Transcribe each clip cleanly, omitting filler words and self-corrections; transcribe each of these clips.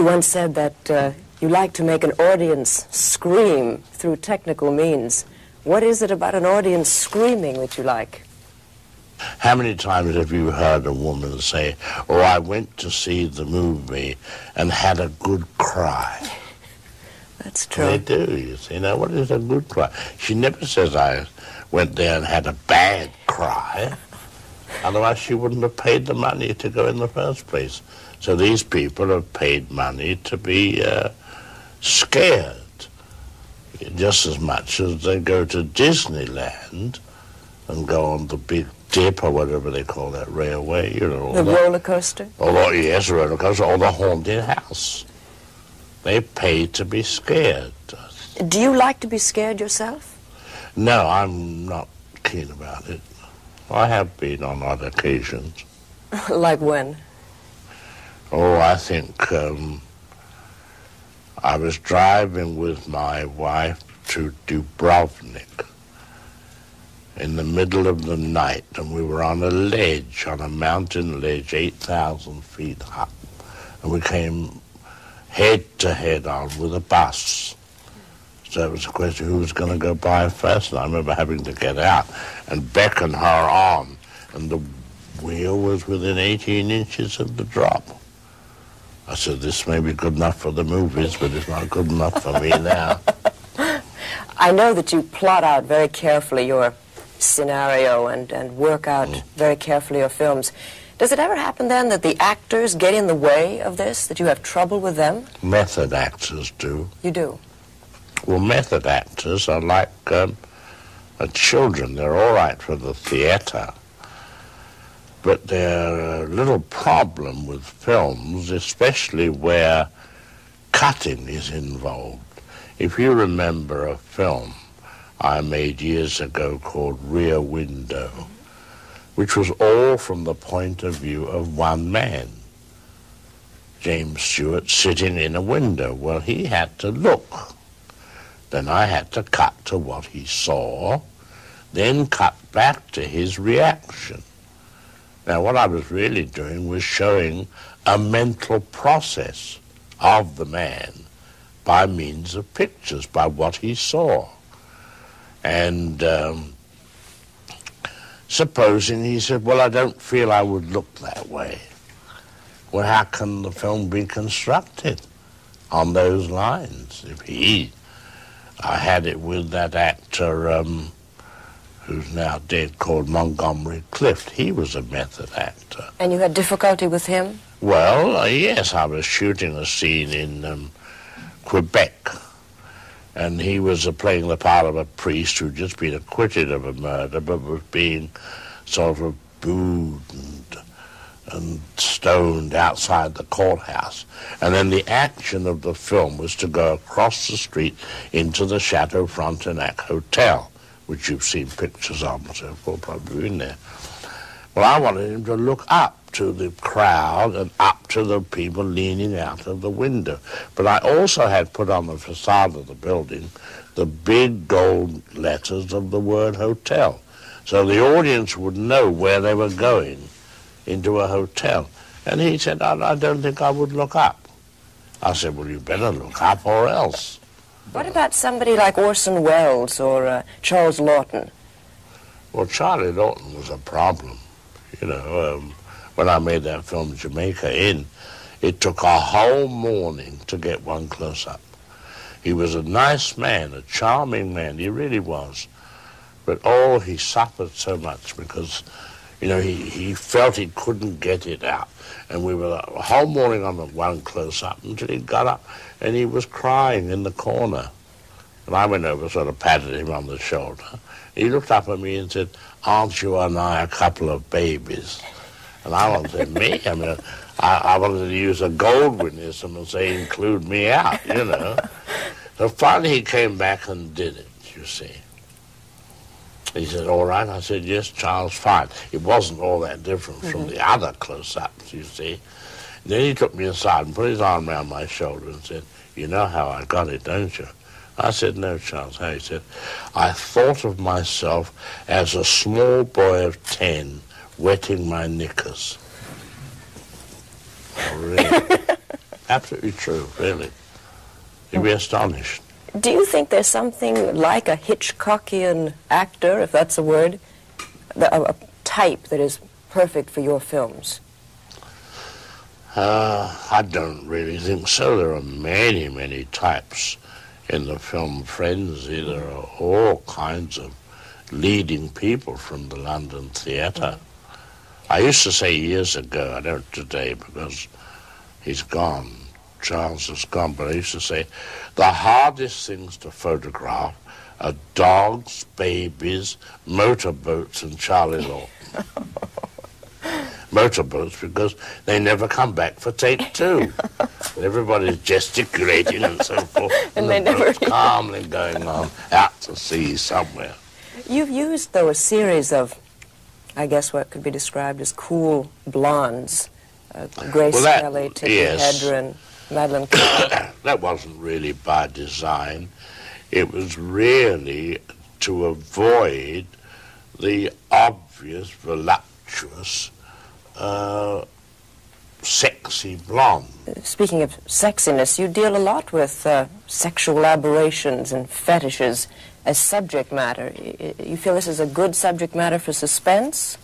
once said that you like to make an audience scream through technical means. What is it about an audience screaming that you like? How many times have you heard a woman say, "Oh, I went to see the movie and had a good cry"? That's true. They do, you see. Now, what is a good cry? She never says, "I went there and had a bad cry." Otherwise, she wouldn't have paid the money to go in the first place. So these people have paid money to be scared, just as much as they go to Disneyland and go on the Big Dip or whatever they call that railway, you know. The roller coaster? Yes, roller coaster, or the haunted house. They pay to be scared. Do you like to be scared yourself? No, I'm not keen about it. I have been on odd occasions. Like when? Oh, I think I was driving with my wife to Dubrovnik in the middle of the night, and we were on a ledge, on a mountain ledge, 8,000 feet up, and we came head to head on with a bus. So it was a question who was going to go by first, and I remember having to get out and beckon her on, and the wheel was within 18 inches of the drop. I said, this may be good enough for the movies, but it's not good enough for me now. I know that you plot out very carefully your scenario and work out very carefully your films. Does it ever happen then that the actors get in the way of this, that you have trouble with them? Method actors do. You do? Well, method actors are like children. They're all right for the theater. But they're a little problem with films, especially where cutting is involved. If you remember a film I made years ago called Rear Window, which was all from the point of view of one man, James Stewart, sitting in a window. Well, he had to look. Then I had to cut to what he saw, then cut back to his reaction. Now, what I was really doing was showing a mental process of the man by means of pictures, by what he saw. And supposing he said, well, I don't feel I would look that way. Well, how can the film be constructed on those lines? I had it with that actor who's now dead, called Montgomery Clift. He was a method actor. And you had difficulty with him? Well, yes, I was shooting a scene in Quebec, and he was playing the part of a priest who'd just been acquitted of a murder, but was being sort of booed and stoned outside the courthouse. And then the action of the film was to go across the street into the Chateau Frontenac Hotel, which you've seen pictures of and so forth, probably in there. Well, I wanted him to look up to the crowd and up to the people leaning out of the window. But I also had put on the facade of the building the big gold letters of the word hotel, so the audience would know where they were going, into a hotel. And he said, I don't think I would look up. I said, well, you better look up or else. What about somebody like Orson Welles or Charles Lawton? Well, Charlie Lawton was a problem. You know, when I made that film Jamaica Inn, it took a whole morning to get one close-up. He was a nice man, a charming man, he really was. But, oh, he suffered so much because, you know, he felt he couldn't get it out. And we were a whole morning on the one close-up until he got up and he was crying in the corner. And I went over, sort of patted him on the shoulder. He looked up at me and said, aren't you and I a couple of babies? And I wanted to say, me? I mean, I wanted to use a Goldwinism and say, include me out, you know. So finally he came back and did it, you see. He said, all right. I said, yes, Charles, fine. It wasn't all that different from the other close-ups, you see. And then he took me aside and put his arm around my shoulder and said, you know how I got it, don't you? I said, no, Charles. How? He said, I thought of myself as a small boy of 10 wetting my knickers. Oh, really? Absolutely true, really. You'd be astonished. Do you think there's something like a Hitchcockian actor, if that's a word, a type that is perfect for your films? I don't really think so. There are many, many types in the film frenzy. There are all kinds of leading people from the London theatre. I used to say years ago, I don't today because he's gone, Charles has gone, but I used to say the hardest things to photograph are dogs, babies, motorboats, and Charlie Lawton. Motorboats because they never come back for take two. Everybody's gesticulating and so forth, and the boat's calmly going on out to sea somewhere. You've used, though, a series of, I guess, what could be described as cool blondes. Grace Kelly, Tippi Hedren, Madeleine Kahn. That wasn't really by design. It was really to avoid the obvious, voluptuous, sexy blonde. Speaking of sexiness, you deal a lot with sexual aberrations and fetishes as subject matter. You feel this is a good subject matter for suspense?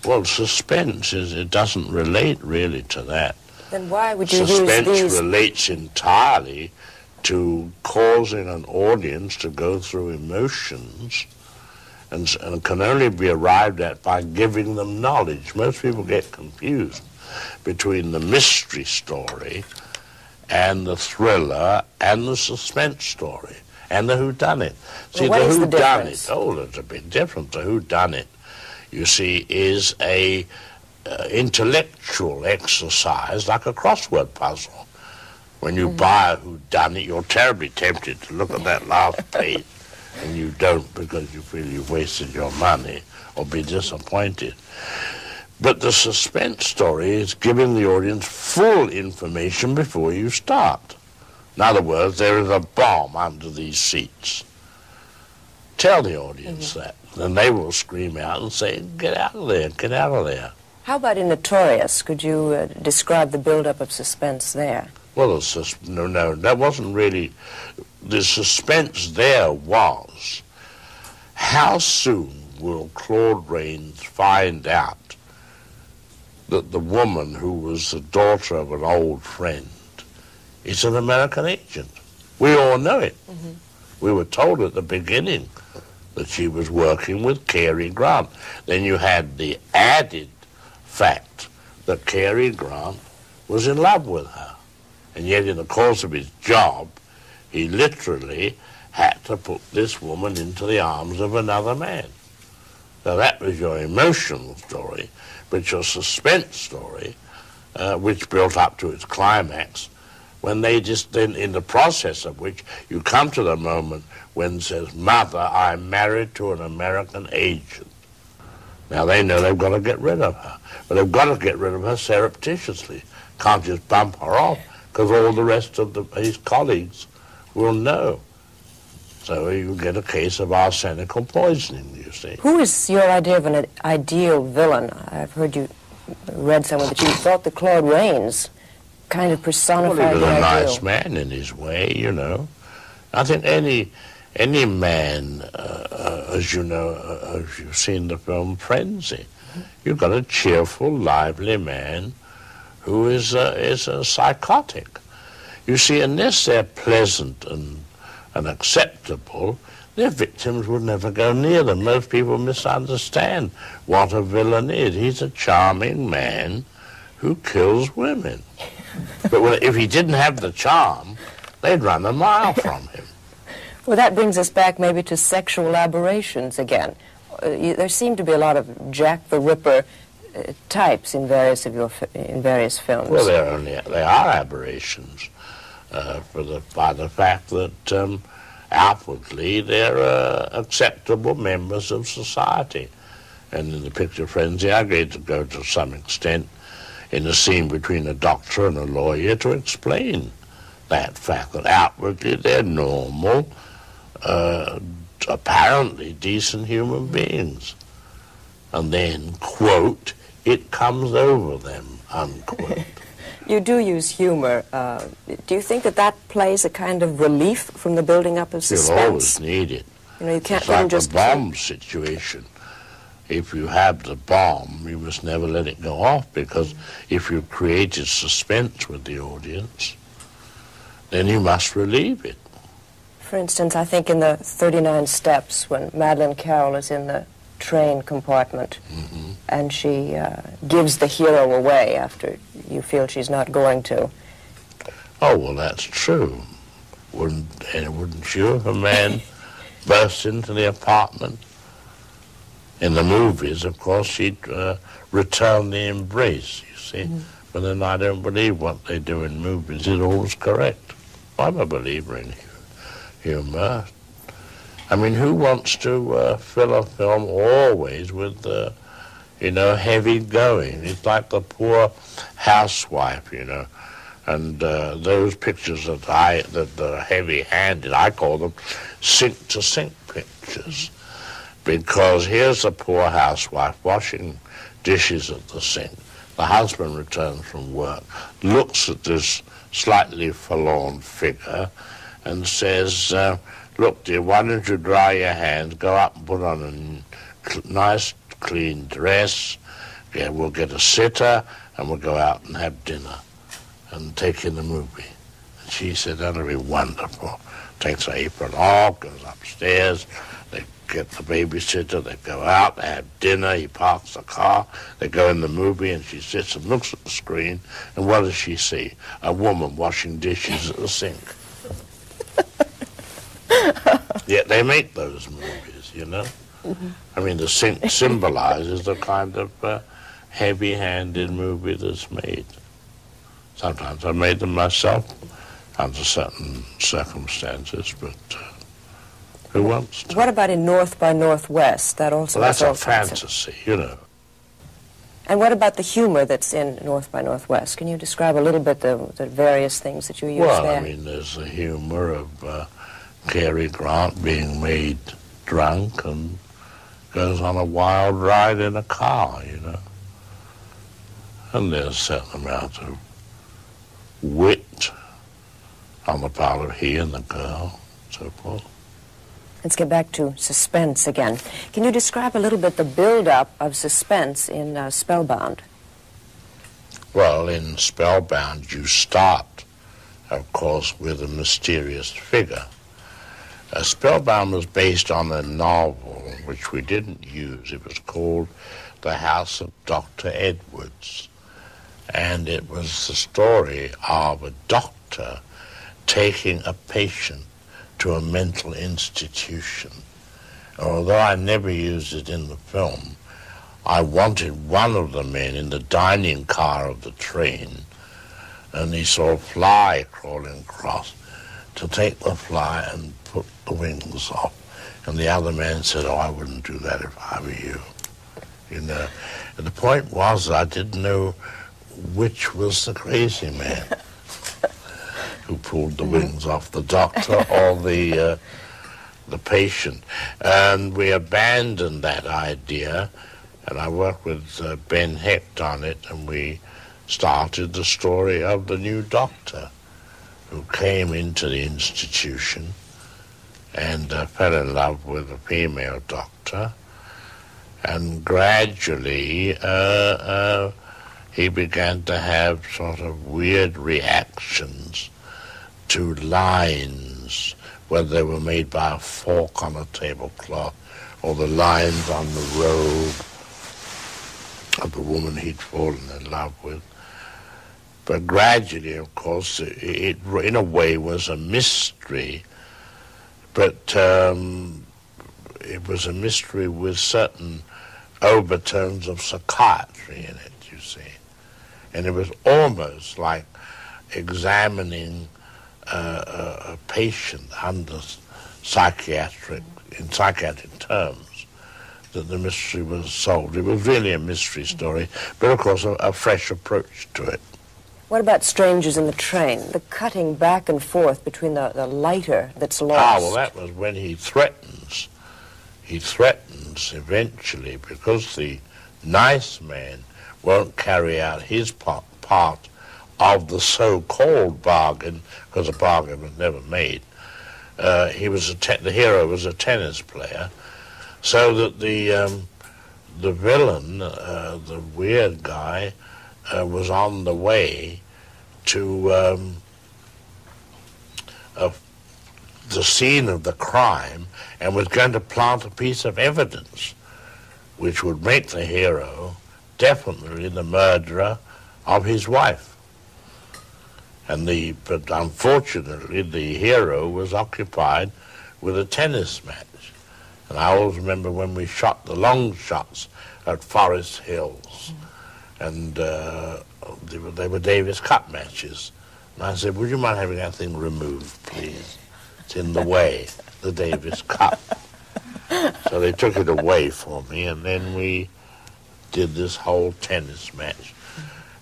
Well, suspense it doesn't relate really to that. Then why would you use these? Suspense relates entirely to causing an audience to go through emotions and can only be arrived at by giving them knowledge. Most people get confused between the mystery story and the thriller and the suspense story and the whodunit. See, well, the whodunit, oh, there's a big difference. The whodunit, you see, is a intellectual exercise like a crossword puzzle. When you buy a whodunit, you're terribly tempted to look at that last page, and you don't because you feel you've wasted your money or be disappointed. But the suspense story is giving the audience full information before you start. In other words, there is a bomb under these seats. Tell the audience that, and they will scream out and say, get out of there, get out of there. How about in Notorious? Could you describe the build-up of suspense there? Well, no, that wasn't really... The suspense there was, how soon will Claude Rains find out that the woman who was the daughter of an old friend is an American agent? We all know it. We were told at the beginning that she was working with Cary Grant. Then you had the added fact that Cary Grant was in love with her. And yet in the course of his job, he literally had to put this woman into the arms of another man. So that was your emotional story, but your suspense story, which built up to its climax, when they just then, in the process of which you come to the moment when it says, "Mother, I'm married to an American agent." Now they know they've got to get rid of her, but they've got to get rid of her surreptitiously. Can't just bump her off, because all the rest of his colleagues will know. So you get a case of arsenical poisoning, you see. Who is your idea of an ideal villain? I've heard you read somewhere that you thought that Claude Rains kind of personified well, he was the a ideal. nice man in his way, you know. I think any man, as you know, as you've seen the film Frenzy, you've got a cheerful, lively man who is a psychotic. You see, unless they're pleasant and acceptable, their victims would never go near them. Most people misunderstand what a villain is. He's a charming man who kills women. But if he didn't have the charm, they'd run a mile from him. Well, that brings us back maybe to sexual aberrations again. There seem to be a lot of Jack the Ripper types in various films. Well, they are aberrations by the fact that outwardly they're acceptable members of society. And in the picture Frenzy, I get to go to some extent in a scene between a doctor and a lawyer to explain that fact, that outwardly they're normal, apparently decent human beings. And then, quote, it comes over them, unquote. You do use humor. Do you think that that plays a kind of relief from the building up of suspense? You'll always need it. You know, you can't it's like just a bomb situation. If you have the bomb, you must never let it go off, because if you've created suspense with the audience, then you must relieve it. For instance, I think in the 39 Steps, when Madeleine Carroll is in the train compartment, and she gives the hero away after you feel she's not going to. Oh, well, that's true. Wouldn't you if a man burst into the apartment? In the movies, of course, she'd return the embrace, you see. But then I don't believe what they do in movies is always correct. I'm a believer in humor. I mean, who wants to fill a film always with, you know, heavy going? It's like the poor housewife, you know. And those pictures that are heavy-handed, I call them sink-to-sink pictures. Because here's the poor housewife washing dishes at the sink. The husband returns from work, looks at this slightly forlorn figure and says, look, dear, why don't you dry your hands, go up and put on a nice, clean dress, yeah, we'll get a sitter, and we'll go out and have dinner and take in the movie. And she said, that'll be wonderful. Takes her apron off, goes upstairs, they get the babysitter, they go out, they have dinner, he parks the car, they go in the movie, and she sits and looks at the screen, and what does she see? A woman washing dishes at the sink. Yet they make those movies, you know? I mean, the sink symbolizes the kind of heavy-handed movie that's made. Sometimes I made them myself under certain circumstances, but who wants to? What about in North by Northwest? That also. Well, that's a fantasy, you know. And what about the humor that's in North by Northwest? Can you describe a little bit the various things that you use there? Well, I mean, there's the humor of Cary Grant being made drunk and goes on a wild ride in a car, you know. And there's a certain amount of wit on the part of he and the girl, so forth. Let's get back to Suspense again. Can you describe a little bit the build-up of suspense in Spellbound? Well, in Spellbound, you start, of course, with a mysterious figure. Spellbound was based on a novel which we didn't use. It was called The House of Dr. Edwards. And it was the story of a doctor taking a patient to a mental institution. Although I never used it in the film, I wanted one of the men in the dining car of the train, and he saw a fly crawling across, to take the fly and put the wings off. And the other man said, oh, I wouldn't do that if I were you. You know, and the point was I didn't know which was the crazy man who pulled the wings off, the doctor or the patient. And we abandoned that idea, and I worked with Ben Hecht on it, and we started the story of the new doctor who came into the institution and fell in love with a female doctor, and gradually he began to have sort of weird reactions to lines, whether they were made by a fork on a tablecloth or the lines on the robe of the woman he'd fallen in love with. But gradually, of course, it in a way was a mystery, but it was a mystery with certain overtones of psychiatry in it, you see. And it was almost like examining a patient under psychiatric terms, that the mystery was solved. It was really a mystery story, but of course a fresh approach to it. What about Strangers in the Train? The cutting back and forth between the lighter that's lost. Ah, well, that was when he threatens. He threatens eventually, because the nice man won't carry out his part of the so-called bargain, because a bargain was never made. The hero was a tennis player, so that the villain, the weird guy, was on the way to the scene of the crime and was going to plant a piece of evidence which would make the hero definitely the murderer of his wife. But unfortunately, the hero was occupied with a tennis match. And I always remember when we shot the long shots at Forest Hills, and they were Davis Cup matches. And I said, would you mind having that thing removed, please? It's in the way, the Davis Cup. So they took it away for me, and then we did this whole tennis match.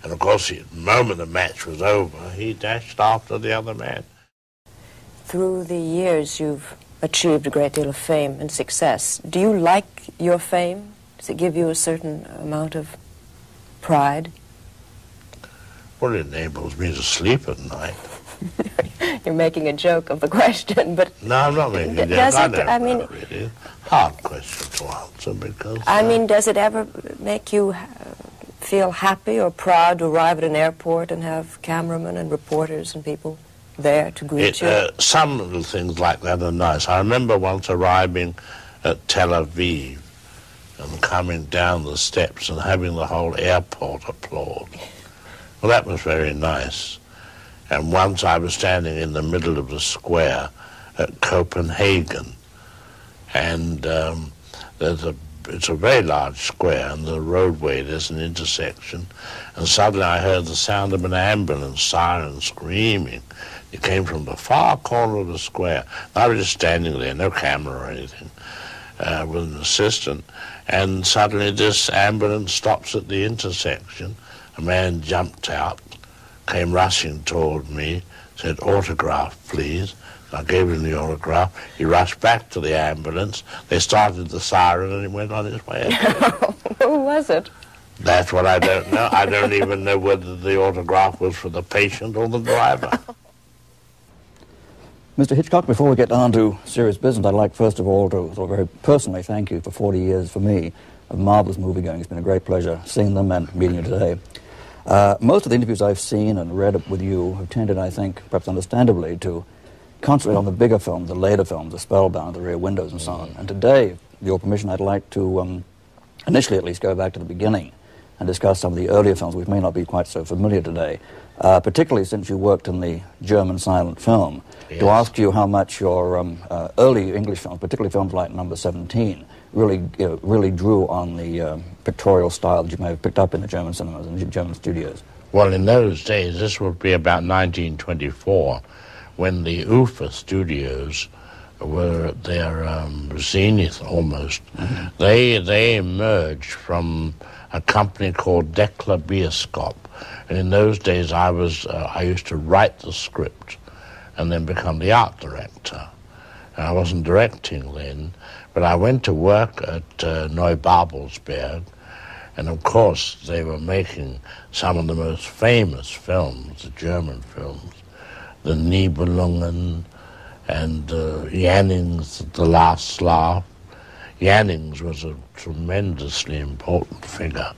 And of course, the moment the match was over, he dashed after the other man. Through the years, you've achieved a great deal of fame and success. Do you like your fame? Does it give you a certain amount of pride? Well, it enables me to sleep at night. You're making a joke of the question, but... No, I'm not making a joke. I mean, really. Hard question to answer, because... I mean, does it ever make you feel happy or proud to arrive at an airport and have cameramen and reporters and people there to greet you? Some little things like that are nice. I remember once arriving at Tel Aviv and coming down the steps and having the whole airport applaud. Well, that was very nice. And once I was standing in the middle of the square at Copenhagen, and it's a very large square, and the roadway, there's an intersection, and suddenly I heard the sound of an ambulance siren screaming. It came from the far corner of the square. I was just standing there, no camera or anything, with an assistant, and suddenly this ambulance stops at the intersection. A man jumped out, came rushing toward me, said, autograph, please. I gave him the autograph. He rushed back to the ambulance. They started the siren, and he went on his way. Who was it? That's what I don't know. I don't even know whether the autograph was for the patient or the driver. Mr. Hitchcock, before we get down to serious business, I'd like first of all to sort of very personally thank you for 40 years for me of marvelous movie-going. It's been a great pleasure seeing them and meeting you today. Most of the interviews I've seen and read with you have tended, I think, perhaps understandably, to concentrate on the bigger films, the later films, the Spellbound, the Rear Windows, and so on. And today, with your permission, I'd like to, initially at least, go back to the beginning and discuss some of the earlier films which may not be quite so familiar today, particularly since you worked in the German silent film. Yes. To ask you how much your early English films, particularly films like Number 17, really drew on the pictorial style that you may have picked up in the German cinemas and the German studios. Well, in those days, this would be about 1924, when the UFA studios were at their zenith almost. Mm-hmm. They emerged from a company called Dekla Bioskop, and in those days I used to write the script and then become the art director. And I wasn't directing then, but I went to work at Neubabelsberg, and of course they were making some of the most famous films, the German films, the Nibelungen and Jannings, The Last Laugh. Jannings was a tremendously important figure,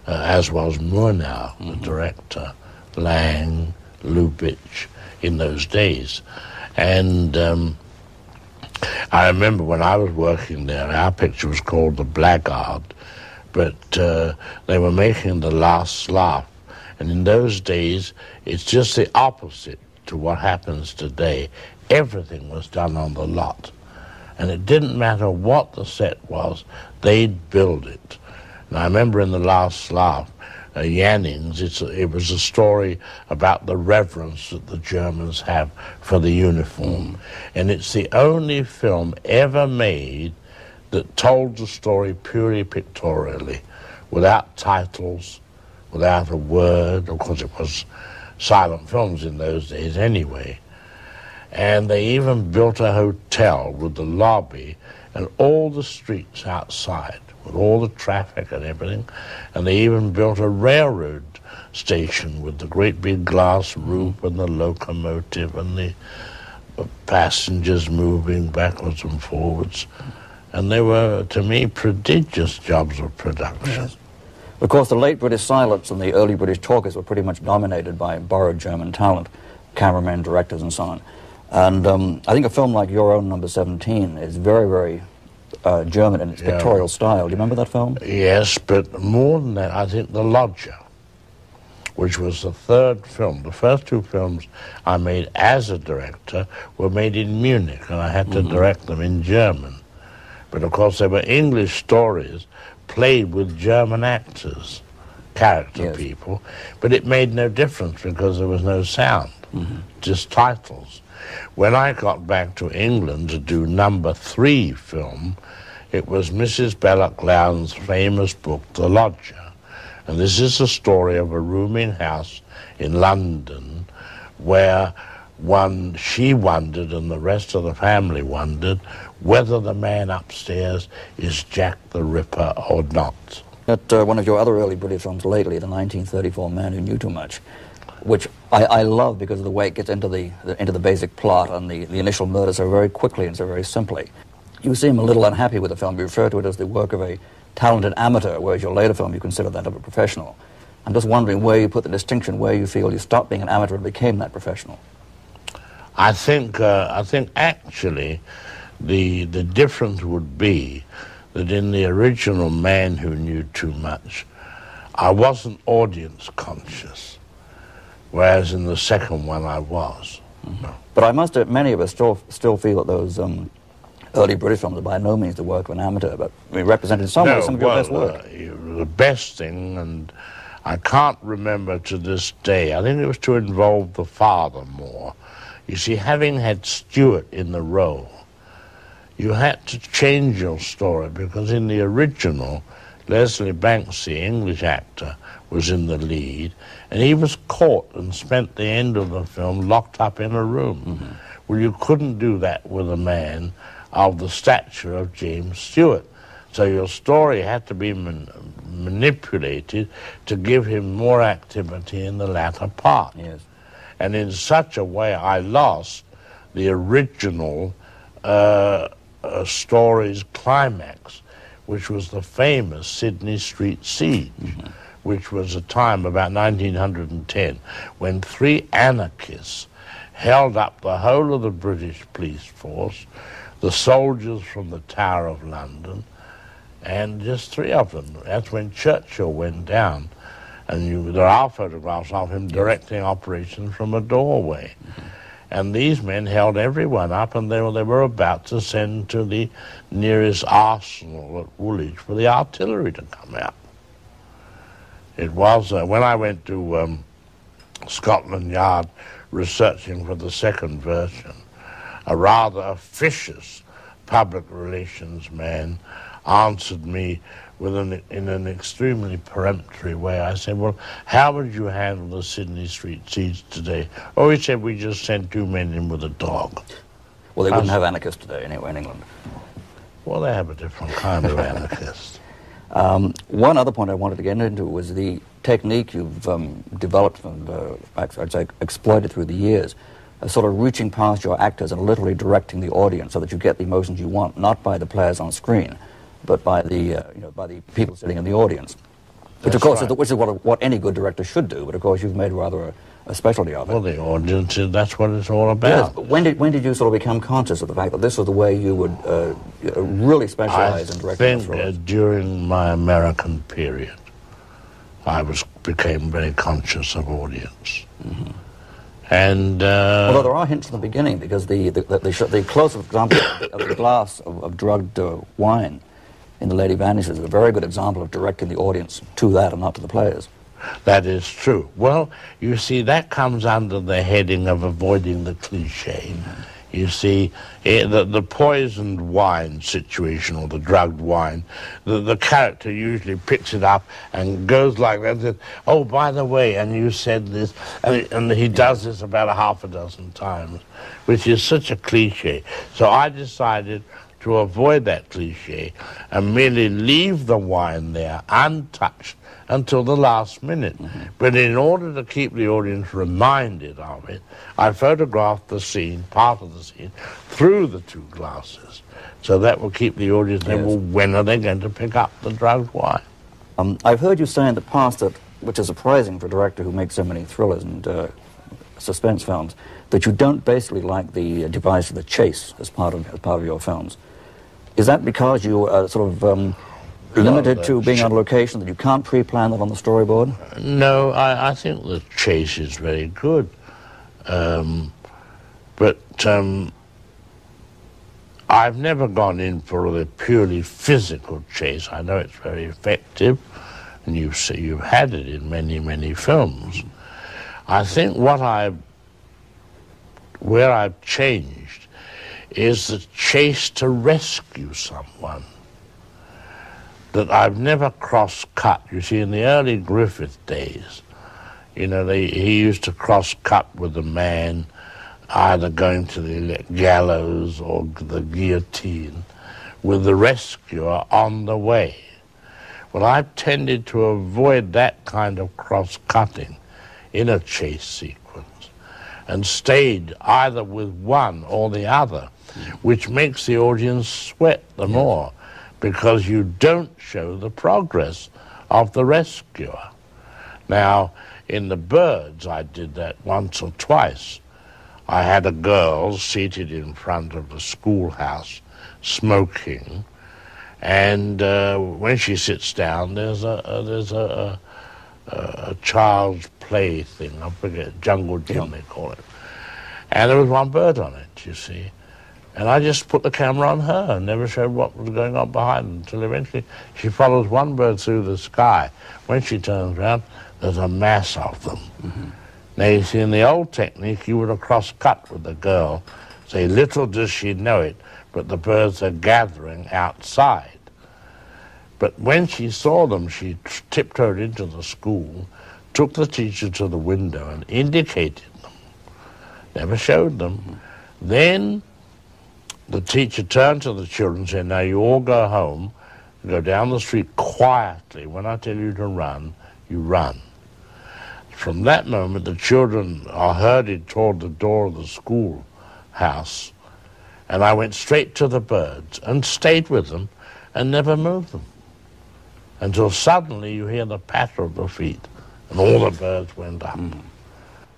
as was Murnau, the director, Lang, Lubitsch, in those days. And I remember when I was working there, our picture was called The Blackguard, but they were making The Last Laugh. And in those days, it's just the opposite to what happens today. Everything was done on the lot. And it didn't matter what the set was, they'd build it. And I remember in The Last Laugh, Jannings, it was a story about the reverence that the Germans have for the uniform. And it's the only film ever made that told the story purely pictorially, without titles, without a word. Of course, it was silent films in those days anyway. And they even built a hotel with the lobby and all the streets outside, with all the traffic and everything. And they even built a railroad station with the great big glass roof and the locomotive and the passengers moving backwards and forwards. And they were, to me, prodigious jobs of production. Yes. Of course, the late British silence and the early British talkers were pretty much dominated by borrowed German talent, cameramen, directors, and so on. And I think a film like your own, Number 17, is very, very German in its pictorial style. Do you remember that film? Yes, but more than that, I think The Lodger, which was the third film. The first two films I made as a director were made in Munich, and I had to direct them in German. But of course, they were English stories played with German actors, character people, but it made no difference because there was no sound, just titles. When I got back to England to do number 3 film, it was Mrs. Belloc Lowndes' famous book, The Lodger. And this is the story of a rooming house in London where she wondered and the rest of the family wondered whether the man upstairs is Jack the Ripper or not. At one of your other early British films lately, the 1934 Man Who Knew Too Much, which I love because of the way it gets into the basic plot and the initial murder so very quickly and so very simply. You seem a little unhappy with the film. You refer to it as the work of a talented amateur, whereas your later film you consider that of a professional. I'm just wondering where you put the distinction, where you feel you stopped being an amateur and became that professional. I think actually the difference would be that in the original Man Who Knew Too Much, I wasn't audience conscious, whereas in the second one I was. But I must admit, many of us still feel that those early British films are by no means the work of an amateur, but represent in some way some of your best work. The best thing, and I can't remember to this day, I think it was to involve the father more. You see, having had Stewart in the role, you had to change your story, because in the original, Leslie Banks, the English actor, was in the lead, and he was caught and spent the end of the film locked up in a room. Well, you couldn't do that with a man of the stature of James Stewart. So your story had to be manipulated to give him more activity in the latter part. Yes. And in such a way, I lost the original story's climax, which was the famous Sydney Street Siege, which was a time about 1910 when 3 anarchists held up the whole of the British police force, the soldiers from the Tower of London, and just 3 of them. That's when Churchill went down, and there are photographs of him directing operations from a doorway. And these men held everyone up, and they were about to send to the nearest arsenal at Woolwich for the artillery to come out. It was, when I went to Scotland Yard researching for the second version, a rather officious public relations man answered me in an extremely peremptory way. I said, well, how would you handle the Sydney Street Siege today? Oh, he said, we just sent 2 men in with a dog. Well, they wouldn't have anarchists today anyway in England. Well, they have a different kind of anarchist. One other point I wanted to get into was the technique you've developed and I'd say exploited through the years, sort of reaching past your actors and literally directing the audience so that you get the emotions you want, not by the players on screen, but by the by the people sitting in the audience. Which, of course, is what any good director should do. But of course, you've made rather a specialty of it. Well, the audience, that's what it's all about. Yes, but when did you sort of become conscious of the fact that this was the way you would really specialize in directing? I think during my American period, I became very conscious of audience. And although there are hints in the beginning, because the close-up example of the glass of drugged wine in The Lady Vanishes is a very good example of directing the audience to that and not to the players. That is true. Well, you see, that comes under the heading of avoiding the cliché. You see, the poisoned wine situation, or the drugged wine, the character usually picks it up and goes like that and says, oh, by the way, and you said this, and he does this about 6 times, which is such a cliché. So I decided, to avoid that cliche and merely leave the wine there untouched until the last minute. But in order to keep the audience reminded of it, I photographed the scene, part of the scene, through the two glasses. So that will keep the audience saying, well, when are they going to pick up the drugged wine? I've heard you say in the past that, which is surprising for a director who makes so many thrillers and suspense films, that you don't basically like the device of the chase as part of your films. Is that because you are sort of limited to being on location, that you can't pre-plan that on the storyboard? No, I think the chase is very good. But I've never gone in for the purely physical chase. I know it's very effective, and you've had it in many, many films. I think where I've changed is the chase to rescue someone. That I've never cross-cut. You see, in the early Griffith days, you know, he used to cross-cut with a man either going to the gallows or the guillotine with the rescuer on the way. Well, I've tended to avoid that kind of cross-cutting in a chase sequence and stayed either with one or the other, which makes the audience sweat the more, because you don't show the progress of the rescuer. Now, in The Birds, I did that once or twice. I had a girl seated in front of the schoolhouse smoking, and when she sits down, there's a child's play thing, I forget, Jungle Gym they call it. And there was one bird on it, you see. And I just put the camera on her and never showed what was going on behind until eventually she follows one bird through the sky. When she turns around, there's a mass of them. Now, you see, in the old technique, you would have cross-cut with the girl, say, little does she know it, but the birds are gathering outside. But when she saw them, she tiptoed into the school, took the teacher to the window and indicated them, never showed them. Then the teacher turned to the children and said, now you all go home, go down the street quietly. When I tell you to run, you run. From that moment, the children are herded toward the door of the schoolhouse, and I went straight to the birds and stayed with them and never moved them until suddenly you hear the patter of the feet and all the birds went up.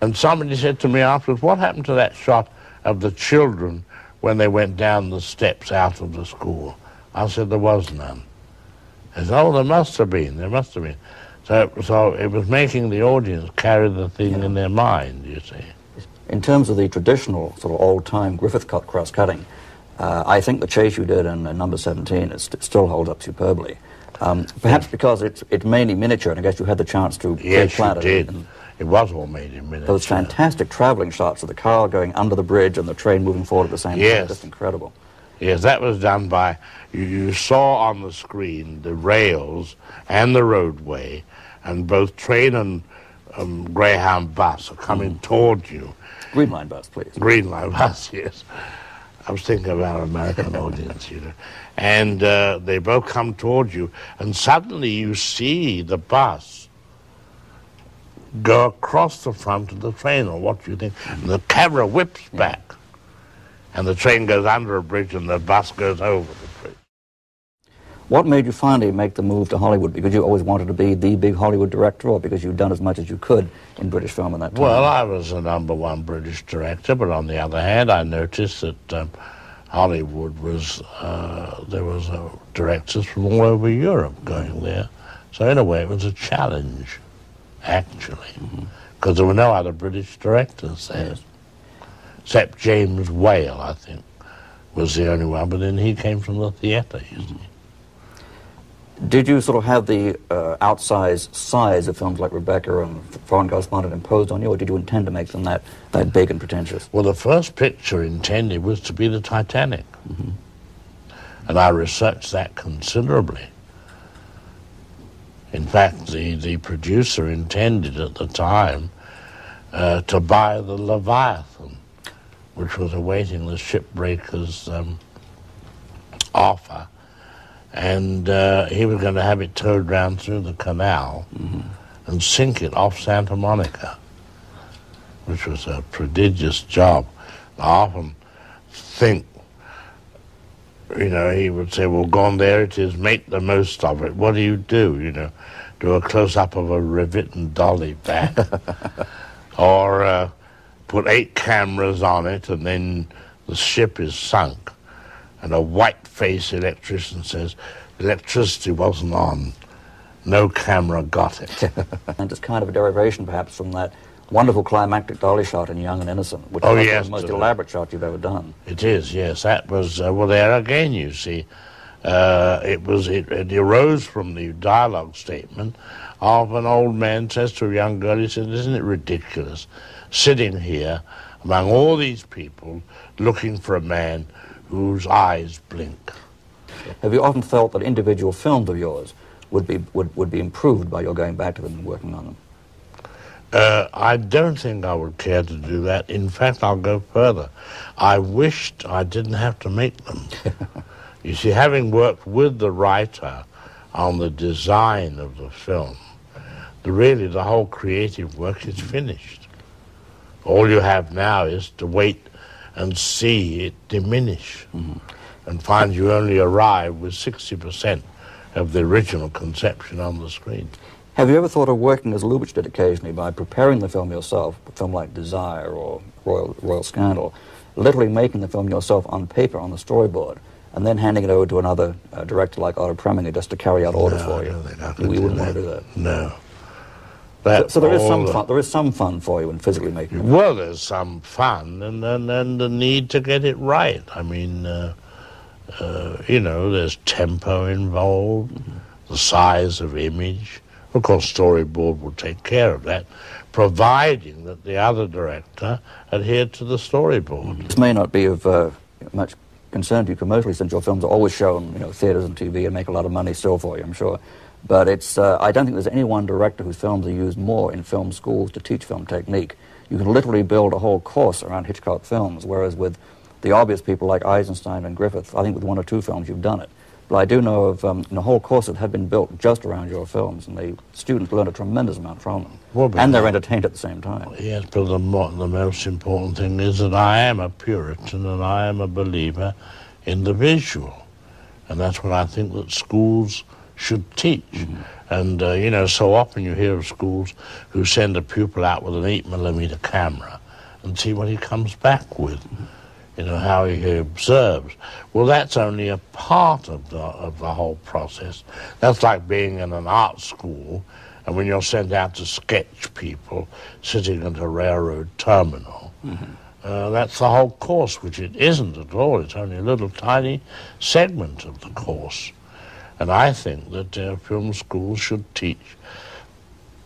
And somebody said to me afterwards, what happened to that shot of the children when they went down the steps out of the school? I said, there was none. They said, oh, there must have been. So it was making the audience carry the thing in their mind, you see. In terms of the traditional sort of old-time Griffith cross-cutting, I think the chase you did in number 17 still holds up superbly. Perhaps because it's mainly miniature, and I guess you had the chance to pre-plan it. Yes, you did. It was all made in miniature. Those fantastic travelling shots of the car going under the bridge and the train moving forward at the same time, just incredible. Yes, that was done by, you saw on the screen the rails and the roadway, and both train and Greyhound bus are coming toward you. Green Line bus, please. Green Line bus, yes. I was thinking of our American audience, you know. And they both come toward you, and suddenly you see the bus go across the front of the train, or what do you think? And the camera whips back, and the train goes under a bridge, and the bus goes over the bridge. What made you finally make the move to Hollywood? Because you always wanted to be the big Hollywood director, or because you'd done as much as you could in British film in that time? Well, I was the #1 British director, but on the other hand, I noticed that Hollywood was, there was directors from all over Europe going there. So in a way, it was a challenge, actually, because there were no other British directors there. Except James Whale, I think, was the only one, but then he came from the theatre, you see. Did you sort of have the outsized size of films like Rebecca and Foreign Correspondent imposed on you, or did you intend to make them that big and pretentious? Well, the first picture intended was to be the Titanic. And I researched that considerably. In fact, the producer intended at the time to buy the Leviathan, which was awaiting the shipbreakers offer, and he was going to have it towed round through the canal and sink it off Santa Monica, which was a prodigious job. I often think, you know, he would say, well, gone there it is, make the most of it. What do? You know, do a close-up of a rivet dolly back, or put 8 cameras on it, and then the ship is sunk, and a white-faced electrician says, electricity wasn't on, no camera got it. And it's kind of a derivation, perhaps, from that wonderful climactic dolly shot in Young and Innocent, which Oh, is yes, the most elaborate shot you've ever done. It is, yes. That was, well, there again, you see, it arose from the dialogue statement of an old man says to a young girl, he said, isn't it ridiculous sitting here among all these people looking for a man whose eyes blink? Have you often felt that individual films of yours would be improved by your going back to them and working on them? I don't think I would care to do that. In fact, I'll go further. I wished I didn't have to make them. You see, having worked with the writer on the design of the film, really the whole creative work is finished. All you have now is to wait and see it diminish and find you only arrive with 60% of the original conception on the screen. Have you ever thought of working as Lubitsch did occasionally by preparing the film yourself, a film like Desire or Royal Scandal, literally making the film yourself on paper, on the storyboard, and then handing it over to another director like Otto Preminger just to carry out orders for you? I don't think I could We wouldn't do want to do that. No. So there is some fun. There is some fun for you in physically making it. Well, there's some fun and the need to get it right. I mean, you know, there's tempo involved, the size of image. Of course, storyboard will take care of that, providing that the other director adhered to the storyboard. This may not be of much concern to you commercially, since your films are always shown, you know, theaters and TV and make a lot of money still for you, I'm sure. But it's, I don't think there's any one director whose films are used more in film schools to teach film technique. You can literally build a whole course around Hitchcock films, whereas with the obvious people like Eisenstein and Griffith, I think with 1 or 2 films you've done it. But I do know of a whole course that had been built just around your films, and the students learned a tremendous amount from them. Well, and they're entertained at the same time. Yes, but the most important thing is that I am a Puritan and I am a believer in the visual. And that's what I think that schools should teach. And, you know, so often you hear of schools who send a pupil out with an 8mm camera and see what he comes back with. You know, how he observes. Well, that's only a part of the whole process. That's like being in an art school, and when you're sent out to sketch people sitting at a railroad terminal, that's the whole course, which it isn't at all. It's only a little tiny segment of the course. And I think that film schools should teach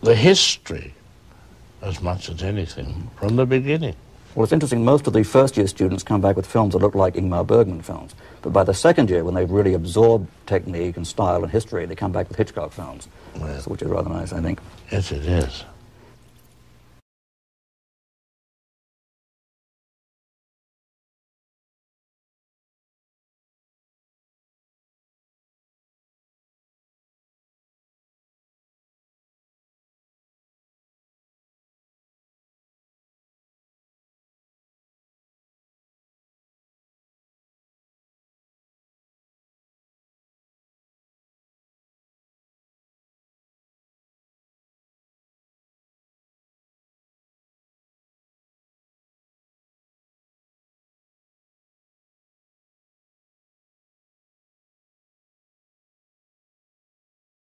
the history as much as anything from the beginning. Well, it's interesting, most of the first-year students come back with films that look like Ingmar Bergman films. But by the second year, when they've really absorbed technique and style and history, they come back with Hitchcock films, which is rather nice, I think. Yes, it is.